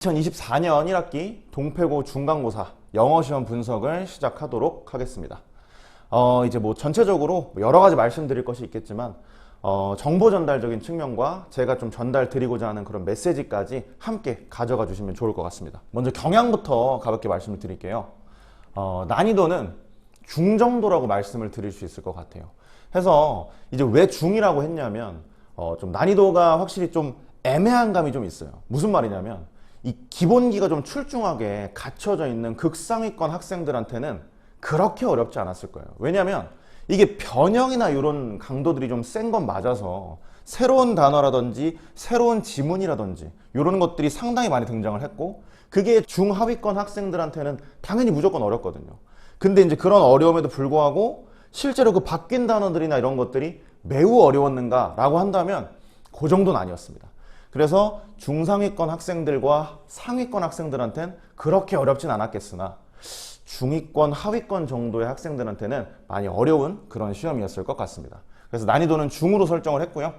2024년 1학기 동패고 중간고사 영어 시험 분석을 시작하도록 하겠습니다. 이제 전체적으로 여러 가지 말씀드릴 것이 있겠지만 정보 전달적인 측면과 제가 좀 전달 드리고자 하는 그런 메시지까지 함께 가져가 주시면 좋을 것 같습니다. 먼저 경향부터 가볍게 말씀을 드릴게요. 난이도는 중 정도라고 말씀을 드릴 수 있을 것 같아요. 해서 이제 왜 중이라고 했냐면 좀 난이도가 확실히 좀 애매한 감이 좀 있어요. 무슨 말이냐면 이 기본기가 좀 출중하게 갖춰져 있는 극상위권 학생들한테는 그렇게 어렵지 않았을 거예요. 왜냐하면 이게 변형이나 이런 강도들이 좀 센 건 맞아서 새로운 단어라든지 새로운 지문이라든지 이런 것들이 상당히 많이 등장을 했고, 그게 중하위권 학생들한테는 당연히 무조건 어렵거든요. 근데 이제 그런 어려움에도 불구하고 실제로 그 바뀐 단어들이나 이런 것들이 매우 어려웠는가 라고 한다면 그 정도는 아니었습니다. 그래서 중상위권 학생들과 상위권 학생들한테는 그렇게 어렵진 않았겠으나 중위권, 하위권 정도의 학생들한테는 많이 어려운 그런 시험이었을 것 같습니다. 그래서 난이도는 중으로 설정을 했고요.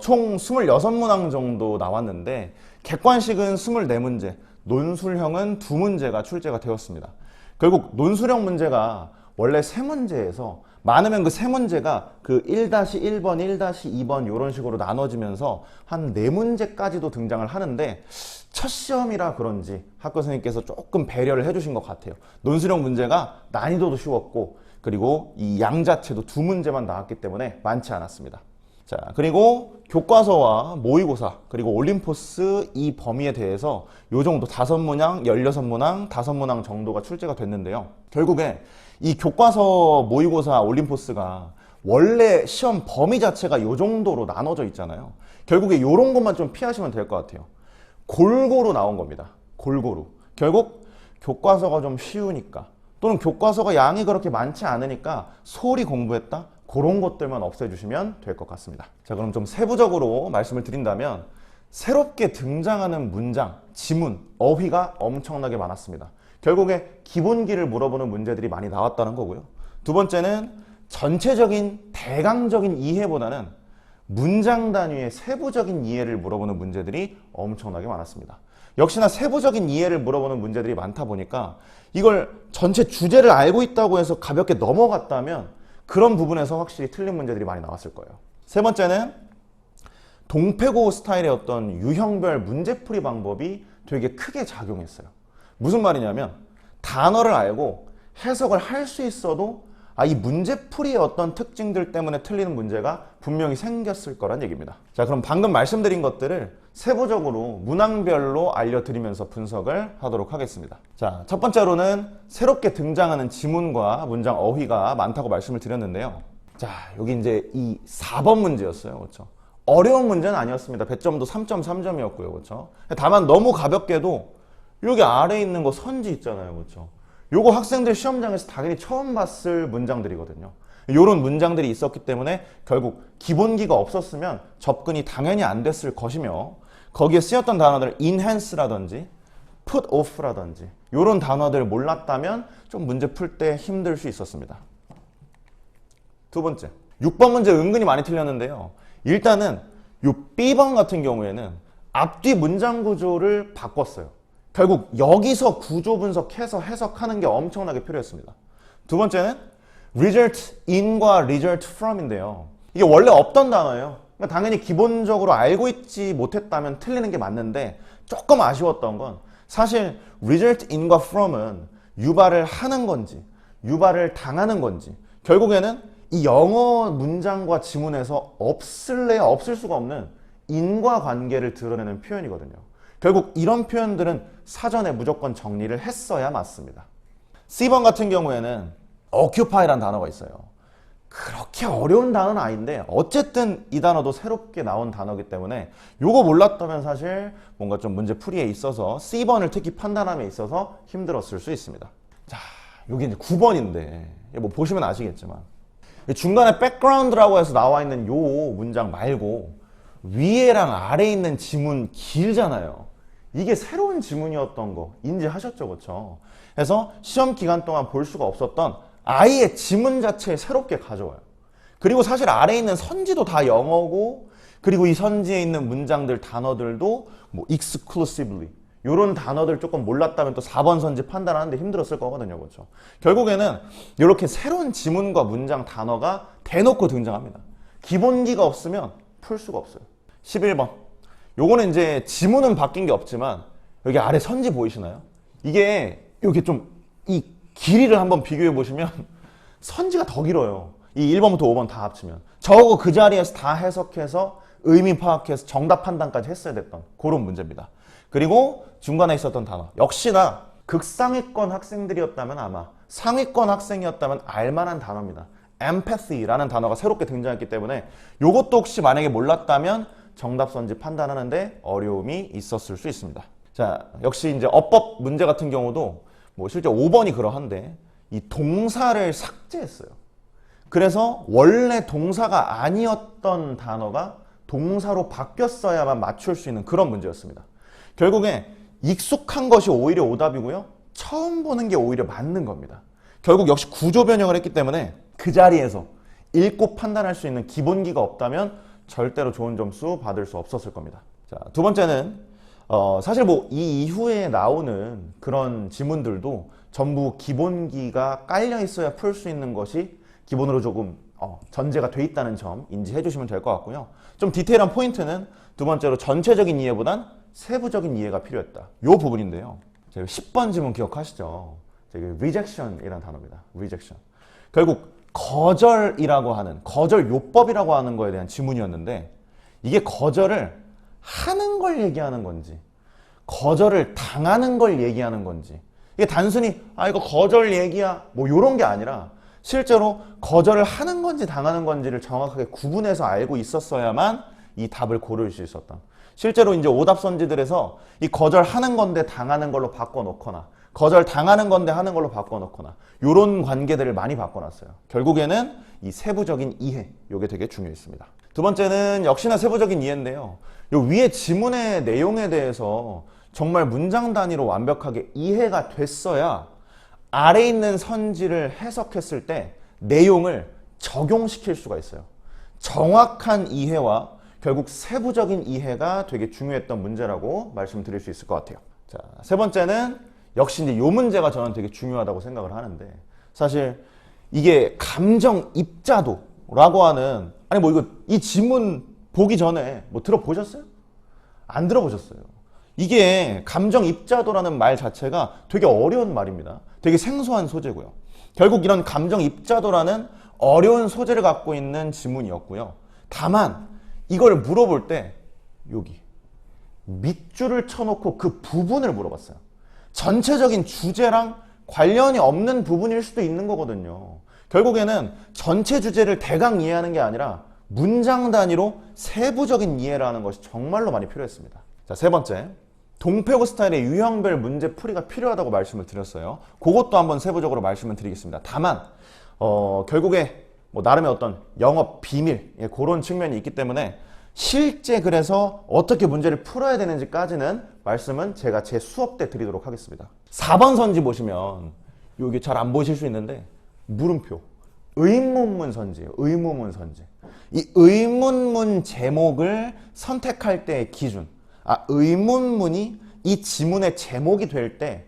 총 26문항 정도 나왔는데 객관식은 24문제, 논술형은 2문제가 출제가 되었습니다. 결국 논술형 문제가 원래 3문제에서 많으면 그 3문제가 그 1-1번, 1-2번 이런 식으로 나눠지면서 한 4문제까지도 등장을 하는데 첫 시험이라 그런지 학교 선생님께서 조금 배려를 해주신 것 같아요. 논술형 문제가 난이도도 쉬웠고 그리고 이 양 자체도 2문제만 나왔기 때문에 많지 않았습니다. 자, 그리고 교과서와 모의고사 그리고 올림포스 이 범위에 대해서 요 정도 5문항, 16문항, 5문항 정도가 출제가 됐는데요. 결국에 이 교과서, 모의고사, 올림포스가 원래 시험 범위 자체가 요 정도로 나눠져 있잖아요. 결국에 요런 것만 좀 피하시면 될 것 같아요. 골고루 나온 겁니다. 골고루. 결국 교과서가 좀 쉬우니까 또는 교과서가 양이 그렇게 많지 않으니까 소홀히 공부했다? 그런 것들만 없애주시면 될 것 같습니다. 자, 그럼 좀 세부적으로 말씀을 드린다면 새롭게 등장하는 문장, 지문, 어휘가 엄청나게 많았습니다. 결국에 기본기를 물어보는 문제들이 많이 나왔다는 거고요. 두 번째는 전체적인 대강적인 이해보다는 문장 단위의 세부적인 이해를 물어보는 문제들이 엄청나게 많았습니다. 역시나 세부적인 이해를 물어보는 문제들이 많다 보니까 이걸 전체 주제를 알고 있다고 해서 가볍게 넘어갔다면 그런 부분에서 확실히 틀린 문제들이 많이 나왔을 거예요. 세 번째는 동패고 스타일의 어떤 유형별 문제풀이 방법이 되게 크게 작용했어요. 무슨 말이냐면 단어를 알고 해석을 할 수 있어도 이 문제풀이의 어떤 특징들 때문에 틀리는 문제가 분명히 생겼을 거란 얘기입니다. 자, 그럼 방금 말씀드린 것들을 세부적으로 문항별로 알려드리면서 분석을 하도록 하겠습니다. 자, 첫 번째로는 새롭게 등장하는 지문과 문장 어휘가 많다고 말씀을 드렸는데요. 자, 여기 이제 이 4번 문제였어요. 그렇죠? 어려운 문제는 아니었습니다. 배점도 3.3점이었고요. 그렇죠? 다만 너무 가볍게도 여기 아래에 있는 거 선지 있잖아요. 그렇죠? 요거 학생들 시험장에서 당연히 처음 봤을 문장들이거든요. 요런 문장들이 있었기 때문에 결국 기본기가 없었으면 접근이 당연히 안 됐을 것이며, 거기에 쓰였던 단어들 enhance라든지 put off라든지 요런 단어들 몰랐다면 좀 문제 풀 때 힘들 수 있었습니다. 두 번째, 6번 문제 은근히 많이 틀렸는데요. 일단은 요 B번 같은 경우에는 앞뒤 문장 구조를 바꿨어요. 결국 여기서 구조 분석해서 해석하는 게 엄청나게 필요했습니다. 두 번째는 result in과 result from인데요. 이게 원래 없던 단어예요. 그러니까 당연히 기본적으로 알고 있지 못했다면 틀리는 게 맞는데 조금 아쉬웠던 건 사실 result in과 from은 유발을 하는 건지 유발을 당하는 건지 결국에는 이 영어 문장과 지문에서 없을래야 없을 수가 없는 인과관계를 드러내는 표현이거든요. 결국 이런 표현들은 사전에 무조건 정리를 했어야 맞습니다. C번 같은 경우에는 occupy라는 단어가 있어요. 그렇게 어려운 단어는 아닌데 어쨌든 이 단어도 새롭게 나온 단어이기 때문에 요거 몰랐다면 사실 뭔가 좀 문제 풀이에 있어서 C번을 특히 판단함에 있어서 힘들었을 수 있습니다. 자, 여기 이제 9번인데 뭐 보시면 아시겠지만 중간에 백그라운드라고 해서 나와 있는 요 문장 말고 위에랑 아래에 있는 지문 길잖아요. 이게 새로운 지문이었던 거 인지하셨죠? 그렇죠? 그래서 시험 기간 동안 볼 수가 없었던 아예 지문 자체에 새롭게 가져와요. 그리고 사실 아래에 있는 선지도 다 영어고 그리고 이 선지에 있는 문장들, 단어들도 뭐 exclusively 요런 단어들 조금 몰랐다면 또 4번 선지 판단하는데 힘들었을 거거든요. 그렇죠? 결국에는 이렇게 새로운 지문과 문장 단어가 대놓고 등장합니다. 기본기가 없으면 풀 수가 없어요. 11번. 요거는 이제 지문은 바뀐 게 없지만 여기 아래 선지 보이시나요? 이게 이렇게 좀 이 길이를 한번 비교해 보시면 선지가 더 길어요. 이 1번부터 5번 다 합치면. 저거 그 자리에서 다 해석해서 의미 파악해서 정답 판단까지 했어야 됐던 그런 문제입니다. 그리고 중간에 있었던 단어. 역시나 극상위권 학생들이었다면 아마 상위권 학생이었다면 알만한 단어입니다. empathy라는 단어가 새롭게 등장했기 때문에 이것도 혹시 만약에 몰랐다면 정답 선지 판단하는데 어려움이 있었을 수 있습니다. 자, 역시 이제 어법 문제 같은 경우도 뭐 실제 5번이 그러한데 이 동사를 삭제했어요. 그래서 원래 동사가 아니었던 단어가 동사로 바뀌었어야만 맞출 수 있는 그런 문제였습니다. 결국에 익숙한 것이 오히려 오답이고요. 처음 보는 게 오히려 맞는 겁니다. 결국 역시 구조 변형을 했기 때문에 그 자리에서 읽고 판단할 수 있는 기본기가 없다면 절대로 좋은 점수 받을 수 없었을 겁니다. 자, 두 번째는 사실 뭐 이 이후에 나오는 그런 지문들도 전부 기본기가 깔려 있어야 풀 수 있는 것이 기본으로 조금 전제가 돼 있다는 점 인지해 주시면 될 것 같고요. 좀 디테일한 포인트는 두 번째로 전체적인 이해보단 세부적인 이해가 필요했다. 이 부분인데요. 10번 지문 기억하시죠? rejection이라는 단어입니다. rejection. 결국 거절이라고 하는, 거절 요법이라고 하는 거에 대한 지문이었는데 이게 거절을 하는 걸 얘기하는 건지 거절을 당하는 걸 얘기하는 건지 이게 단순히 이거 거절 얘기야 뭐 이런 게 아니라 실제로 거절을 하는 건지 당하는 건지를 정확하게 구분해서 알고 있었어야만 이 답을 고를 수 있었다. 실제로 이제 오답 선지들에서 이 거절하는 건데 당하는 걸로 바꿔놓거나 거절 당하는 건데 하는 걸로 바꿔놓거나 이런 관계들을 많이 바꿔놨어요. 결국에는 이 세부적인 이해, 이게 되게 중요했습니다. 두 번째는 역시나 세부적인 이해인데요. 요 위에 지문의 내용에 대해서 정말 문장 단위로 완벽하게 이해가 됐어야 아래 있는 선지를 해석했을 때 내용을 적용시킬 수가 있어요. 정확한 이해와 결국 세부적인 이해가 되게 중요했던 문제라고 말씀드릴 수 있을 것 같아요. 자, 세 번째는 역시 이제 요 문제가 저는 되게 중요하다고 생각을 하는데 사실 이게 감정 입자도라고 하는 아니 뭐 이거 이 지문 보기 전에 뭐 들어보셨어요? 안 들어보셨어요. 이게 감정 입자도라는 말 자체가 되게 어려운 말입니다. 되게 생소한 소재고요. 결국 이런 감정 입자도라는 어려운 소재를 갖고 있는 지문이었고요. 다만 이걸 물어볼 때 여기 밑줄을 쳐놓고 그 부분을 물어봤어요. 전체적인 주제랑 관련이 없는 부분일 수도 있는 거거든요. 결국에는 전체 주제를 대강 이해하는 게 아니라 문장 단위로 세부적인 이해를 하는 것이 정말로 많이 필요했습니다. 자, 세 번째. 동표고 스타일의 유형별 문제 풀이가 필요하다고 말씀을 드렸어요. 그것도 한번 세부적으로 말씀을 드리겠습니다. 다만 결국에 뭐 나름의 어떤 영업 비밀 그런 측면이 있기 때문에 실제 그래서 어떻게 문제를 풀어야 되는지까지는 말씀은 제가 제 수업 때 드리도록 하겠습니다. 4번 선지 보시면 여기 잘 안 보실 수 있는데 물음표 의문문 선지예요. 의문문 선지. 이 의문문 제목을 선택할 때의 기준. 의문문이 이 지문의 제목이 될 때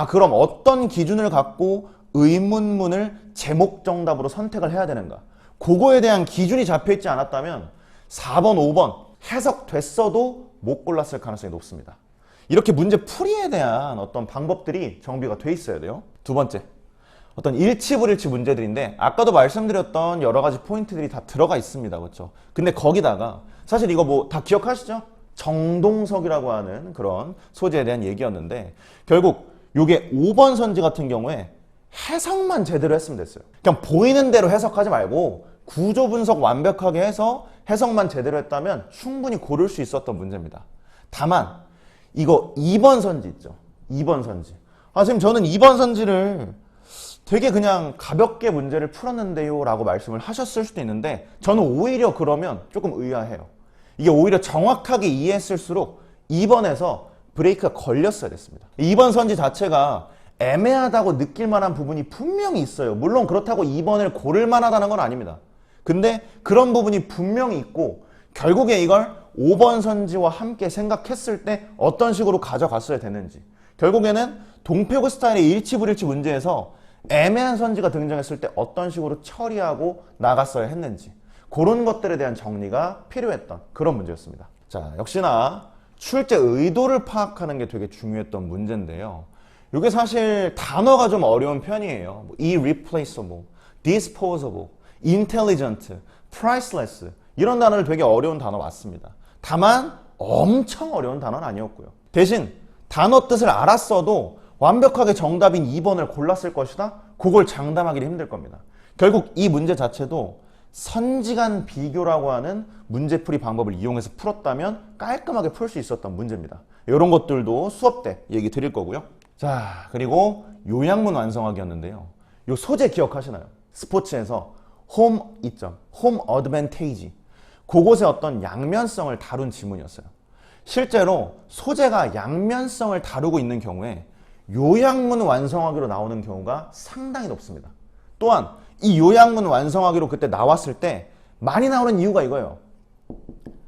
그럼 어떤 기준을 갖고 의문문을 제목 정답으로 선택을 해야 되는가. 그거에 대한 기준이 잡혀있지 않았다면 4번, 5번 해석됐어도 못 골랐을 가능성이 높습니다. 이렇게 문제 풀이에 대한 어떤 방법들이 정비가 돼 있어야 돼요. 두 번째, 어떤 일치불일치 문제들인데 아까도 말씀드렸던 여러 가지 포인트들이 다 들어가 있습니다. 그렇죠? 근데 거기다가 사실 이거 뭐 다 기억하시죠? 정동석이라고 하는 그런 소재에 대한 얘기였는데 결국 이게 5번 선지 같은 경우에 해석만 제대로 했으면 됐어요. 그냥 보이는 대로 해석하지 말고 구조 분석 완벽하게 해서 해석만 제대로 했다면 충분히 고를 수 있었던 문제입니다. 다만 이거 2번 선지 있죠. 2번 선지. 지금 저는 2번 선지를 되게 그냥 가볍게 문제를 풀었는데요 라고 말씀을 하셨을 수도 있는데 저는 오히려 그러면 조금 의아해요. 이게 오히려 정확하게 이해했을수록 2번에서 브레이크가 걸렸어야 됐습니다. 2번 선지 자체가 애매하다고 느낄 만한 부분이 분명히 있어요. 물론 그렇다고 2번을 고를 만하다는 건 아닙니다. 근데 그런 부분이 분명히 있고 결국에 이걸 5번 선지와 함께 생각했을 때 어떤 식으로 가져갔어야 되는지, 결국에는 동패구 스타일의 일치불일치 문제에서 애매한 선지가 등장했을 때 어떤 식으로 처리하고 나갔어야 했는지, 그런 것들에 대한 정리가 필요했던 그런 문제였습니다. 자, 역시나 출제 의도를 파악하는 게 되게 중요했던 문제인데요. 이게 사실 단어가 좀 어려운 편이에요. irreplaceable, disposable, intelligent, priceless, 이런 단어를 되게 어려운 단어 맞습니다. 다만 엄청 어려운 단어는 아니었고요. 대신 단어 뜻을 알았어도 완벽하게 정답인 2번을 골랐을 것이다? 그걸 장담하기는 힘들 겁니다. 결국 이 문제 자체도 선지간 비교라고 하는 문제풀이 방법을 이용해서 풀었다면 깔끔하게 풀 수 있었던 문제입니다. 이런 것들도 수업 때 얘기 드릴 거고요. 자, 그리고 요약문 완성하기였는데요. 요 소재 기억하시나요? 스포츠에서 홈 이점, 홈 어드밴테이지, 그곳의 어떤 양면성을 다룬 지문이었어요. 실제로 소재가 양면성을 다루고 있는 경우에 요약문 완성하기로 나오는 경우가 상당히 높습니다. 또한 이 요약문 완성하기로 그때 나왔을 때 많이 나오는 이유가 이거예요.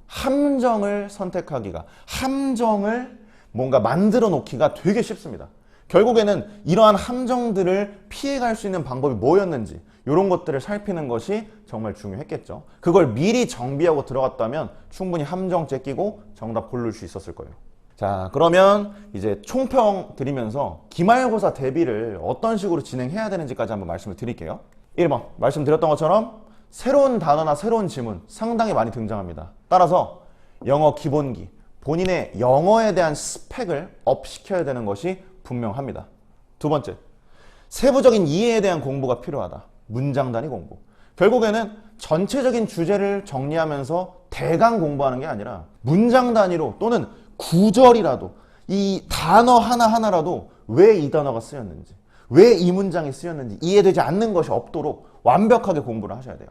함정을 선택하기가, 함정을 뭔가 만들어 놓기가 되게 쉽습니다. 결국에는 이러한 함정들을 피해갈 수 있는 방법이 뭐였는지 이런 것들을 살피는 것이 정말 중요했겠죠. 그걸 미리 정비하고 들어갔다면 충분히 함정째 끼고 정답 고를 수 있었을 거예요. 자, 그러면 이제 총평 드리면서 기말고사 대비를 어떤 식으로 진행해야 되는지까지 한번 말씀을 드릴게요. 1번 말씀드렸던 것처럼 새로운 단어나 새로운 지문 상당히 많이 등장합니다. 따라서 영어 기본기, 본인의 영어에 대한 스펙을 업시켜야 되는 것이 분명합니다. 두 번째, 세부적인 이해에 대한 공부가 필요하다. 문장 단위 공부. 결국에는 전체적인 주제를 정리하면서 대강 공부하는 게 아니라 문장 단위로 또는 구절이라도 이 단어 하나하나라도 왜 이 단어가 쓰였는지, 왜 이 문장이 쓰였는지 이해되지 않는 것이 없도록 완벽하게 공부를 하셔야 돼요.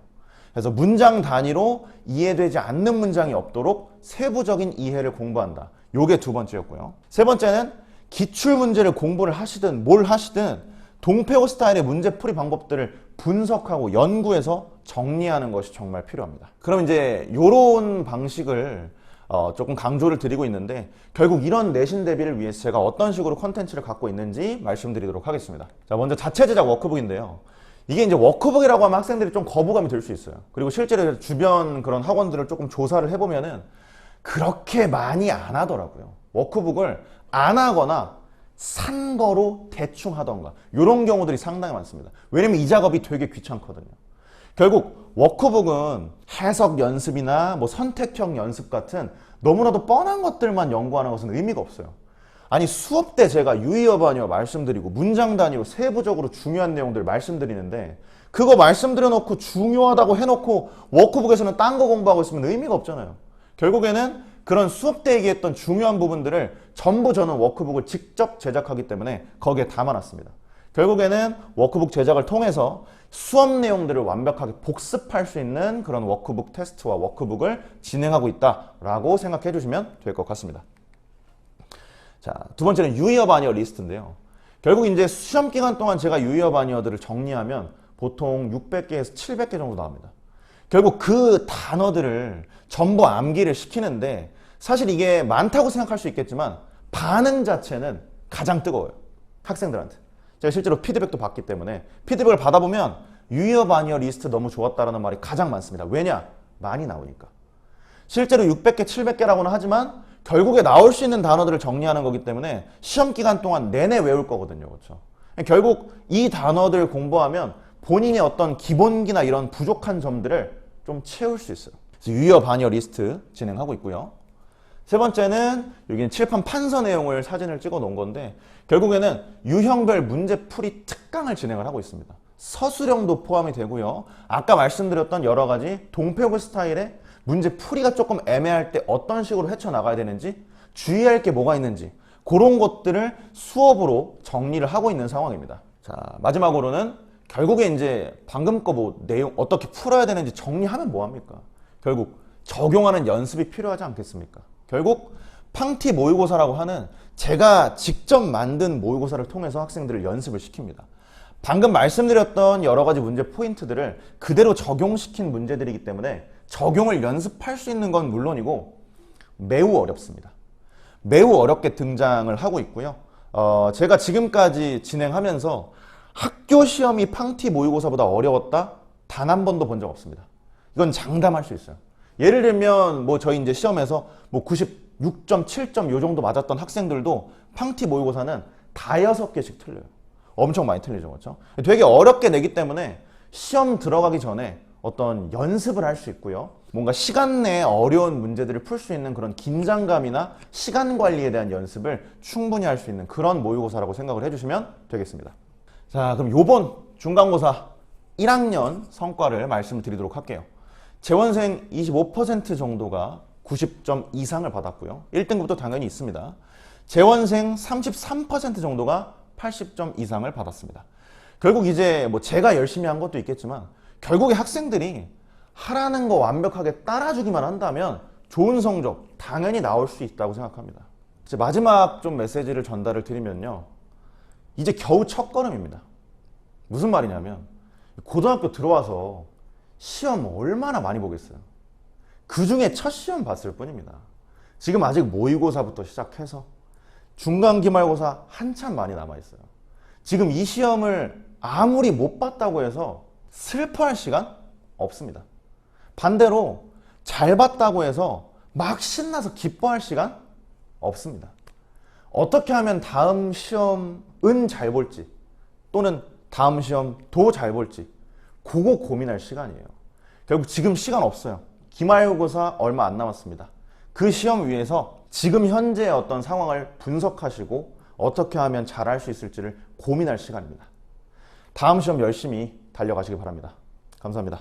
그래서 문장 단위로 이해되지 않는 문장이 없도록 세부적인 이해를 공부한다. 요게 두 번째였고요. 세 번째는 기출문제를 공부를 하시든 뭘 하시든 동패오 스타일의 문제풀이 방법들을 분석하고 연구해서 정리하는 것이 정말 필요합니다. 그럼 이제 이런 방식을 조금 강조를 드리고 있는데 결국 이런 내신 대비를 위해서 제가 어떤 식으로 컨텐츠를 갖고 있는지 말씀드리도록 하겠습니다. 자, 먼저 자체 제작 워크북인데요. 이게 이제 워크북이라고 하면 학생들이 좀 거부감이 들 수 있어요. 그리고 실제로 주변 그런 학원들을 조금 조사를 해보면은 그렇게 많이 안 하더라고요. 워크북을 안 하거나 산 거로 대충 하던가 이런 경우들이 상당히 많습니다. 왜냐면 이 작업이 되게 귀찮거든요. 결국 워크북은 해석 연습이나 뭐 선택형 연습 같은 너무나도 뻔한 것들만 연구하는 것은 의미가 없어요. 아니 수업 때 제가 유의어 반의어 말씀드리고 문장 단위로 세부적으로 중요한 내용들 말씀드리는데 그거 말씀드려 놓고 중요하다고 해놓고 워크북에서는 딴 거 공부하고 있으면 의미가 없잖아요. 결국에는 그런 수업 때 얘기했던 중요한 부분들을 전부 저는 워크북을 직접 제작하기 때문에 거기에 담아놨습니다. 결국에는 워크북 제작을 통해서 수업 내용들을 완벽하게 복습할 수 있는 그런 워크북 테스트와 워크북을 진행하고 있다라고 생각해 주시면 될 것 같습니다. 자, 두 번째는 유의어 반의어 리스트인데요. 결국 이제 시험 기간 동안 제가 유의어 반의어들을 정리하면 보통 600개에서 700개 정도 나옵니다. 결국 그 단어들을 전부 암기를 시키는데 사실 이게 많다고 생각할 수 있겠지만 반응 자체는 가장 뜨거워요. 학생들한테. 제가 실제로 피드백도 받기 때문에 피드백을 받아보면 유의어 반의어 리스트 너무 좋았다라는 말이 가장 많습니다. 왜냐? 많이 나오니까. 실제로 600개, 700개라고는 하지만 결국에 나올 수 있는 단어들을 정리하는 거기 때문에 시험 기간 동안 내내 외울 거거든요. 그렇죠? 결국 이 단어들 공부하면 본인의 어떤 기본기나 이런 부족한 점들을 좀 채울 수 있어요. 그래서 유의어 반의어 리스트 진행하고 있고요. 세 번째는 여기는 칠판 판서 내용을 사진을 찍어 놓은 건데 결국에는 유형별 문제풀이 특강을 진행을 하고 있습니다. 서술형도 포함이 되고요. 아까 말씀드렸던 여러 가지 동패고 스타일의 문제풀이가 조금 애매할 때 어떤 식으로 헤쳐나가야 되는지 주의할 게 뭐가 있는지 그런 것들을 수업으로 정리를 하고 있는 상황입니다. 자, 마지막으로는 결국에 이제 방금 거 뭐 내용 어떻게 풀어야 되는지 정리하면 뭐합니까? 결국 적용하는 연습이 필요하지 않겠습니까? 결국 팡티 모의고사라고 하는 제가 직접 만든 모의고사를 통해서 학생들을 연습을 시킵니다. 방금 말씀드렸던 여러 가지 문제 포인트들을 그대로 적용시킨 문제들이기 때문에 적용을 연습할 수 있는 건 물론이고 매우 어렵습니다. 매우 어렵게 등장을 하고 있고요. 제가 지금까지 진행하면서 학교 시험이 팡티 모의고사보다 어려웠다? 단 한 번도 본 적 없습니다. 이건 장담할 수 있어요. 예를 들면 뭐 저희 이제 시험에서 뭐 96.7점 요 정도 맞았던 학생들도 팡티 모의고사는 다 6개씩 틀려요. 엄청 많이 틀리죠, 그렇죠? 되게 어렵게 내기 때문에 시험 들어가기 전에 어떤 연습을 할 수 있고요. 뭔가 시간 내에 어려운 문제들을 풀 수 있는 그런 긴장감이나 시간 관리에 대한 연습을 충분히 할 수 있는 그런 모의고사라고 생각을 해주시면 되겠습니다. 자, 그럼 요번 중간고사 1학년 성과를 말씀을 드리도록 할게요. 재원생 25% 정도가 90점 이상을 받았고요. 1등급도 당연히 있습니다. 재원생 33% 정도가 80점 이상을 받았습니다. 결국 이제 뭐 제가 열심히 한 것도 있겠지만 결국에 학생들이 하라는 거 완벽하게 따라주기만 한다면 좋은 성적 당연히 나올 수 있다고 생각합니다. 이제 마지막 좀 메시지를 전달을 드리면요. 이제 겨우 첫 걸음입니다. 무슨 말이냐면 고등학교 들어와서 시험 얼마나 많이 보겠어요. 그 중에 첫 시험 봤을 뿐입니다. 지금 아직 모의고사부터 시작해서 중간 기말고사 한참 많이 남아있어요. 지금 이 시험을 아무리 못 봤다고 해서 슬퍼할 시간 없습니다. 반대로 잘 봤다고 해서 막 신나서 기뻐할 시간 없습니다. 어떻게 하면 다음 시험은 잘 볼지 또는 다음 시험도 잘 볼지 그거 고민할 시간이에요. 결국 지금 시간 없어요. 기말고사 얼마 안 남았습니다. 그 시험 위해서 지금 현재의 어떤 상황을 분석하시고 어떻게 하면 잘할 수 있을지를 고민할 시간입니다. 다음 시험 열심히 달려가시기 바랍니다. 감사합니다.